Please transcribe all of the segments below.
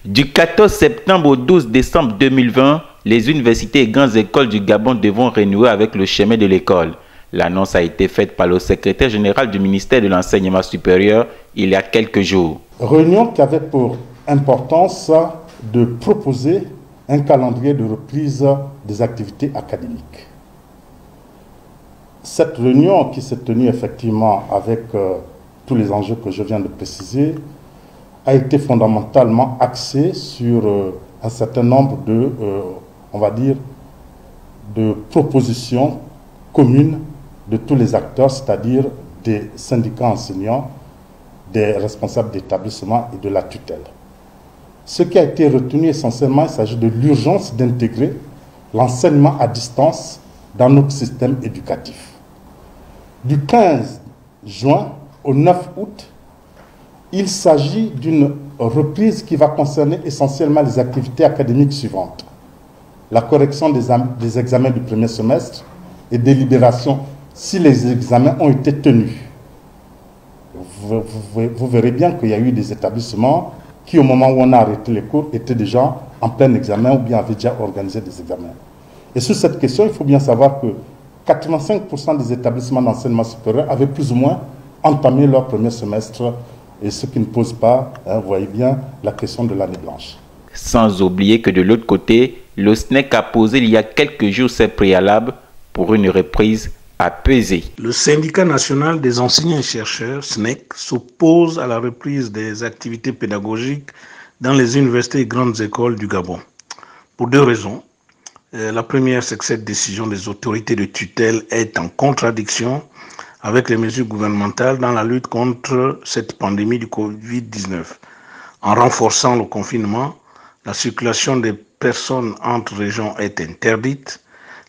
Du 14 septembre au 12 décembre 2020, les universités et grandes écoles du Gabon devront renouer avec le chemin de l'école. L'annonce a été faite par le secrétaire général du ministère de l'Enseignement supérieur il y a quelques jours. Réunion qui avait pour importance de proposer un calendrier de reprise des activités académiques. Cette réunion qui s'est tenue effectivement avec tous les enjeux que je viens de préciser a été fondamentalement axée sur un certain nombre de, on va dire, de propositions communes de tous les acteurs, c'est-à-dire des syndicats enseignants, des responsables d'établissement et de la tutelle. Ce qui a été retenu essentiellement, il s'agit de l'urgence d'intégrer l'enseignement à distance dans notre système éducatif. Du 15 juin au 9 août, il s'agit d'une reprise qui va concerner essentiellement les activités académiques suivantes. La correction des examens du premier semestre et délibération si les examens ont été tenus. Vous verrez bien qu'il y a eu des établissements qui, au moment où on a arrêté les cours, étaient déjà en plein examen ou bien avaient déjà organisé des examens. Et sur cette question, il faut bien savoir que 85% des établissements d'enseignement supérieur avaient plus ou moins entamé leur premier semestre, et ce qui ne pose pas, vous voyez bien, la question de l'année blanche. Sans oublier que de l'autre côté, le SNEC a posé il y a quelques jours ses préalables pour une reprise apaisée. Le syndicat national des enseignants et chercheurs, SNEC, s'oppose à la reprise des activités pédagogiques dans les universités et grandes écoles du Gabon. Pour deux raisons. La première, c'est que cette décision des autorités de tutelle est en contradiction avec les mesures gouvernementales dans la lutte contre cette pandémie du Covid-19. En renforçant le confinement, la circulation des personnes entre régions est interdite.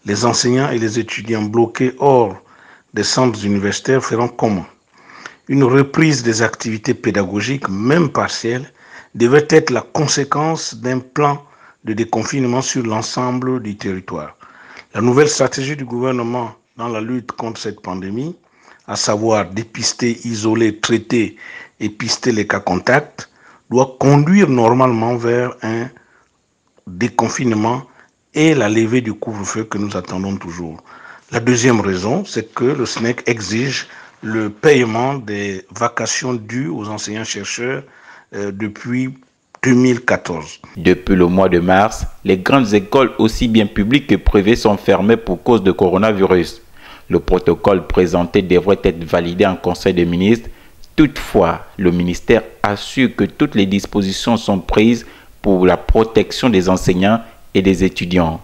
Les enseignants et les étudiants bloqués hors des centres universitaires feront comment? Une reprise des activités pédagogiques, même partielle, devait être la conséquence d'un plan de déconfinement sur l'ensemble du territoire. La nouvelle stratégie du gouvernement dans la lutte contre cette pandémie, à savoir dépister, isoler, traiter et pister les cas contacts, doit conduire normalement vers un déconfinement et la levée du couvre-feu que nous attendons toujours. La deuxième raison, c'est que le SNEC exige le paiement des vacations dues aux enseignants-chercheurs depuis 2014. Depuis le mois de mars, les grandes écoles, aussi bien publiques que privées, sont fermées pour cause de coronavirus. Le protocole présenté devrait être validé en Conseil des ministres. Toutefois, le ministère assure que toutes les dispositions sont prises pour la protection des enseignants et des étudiants.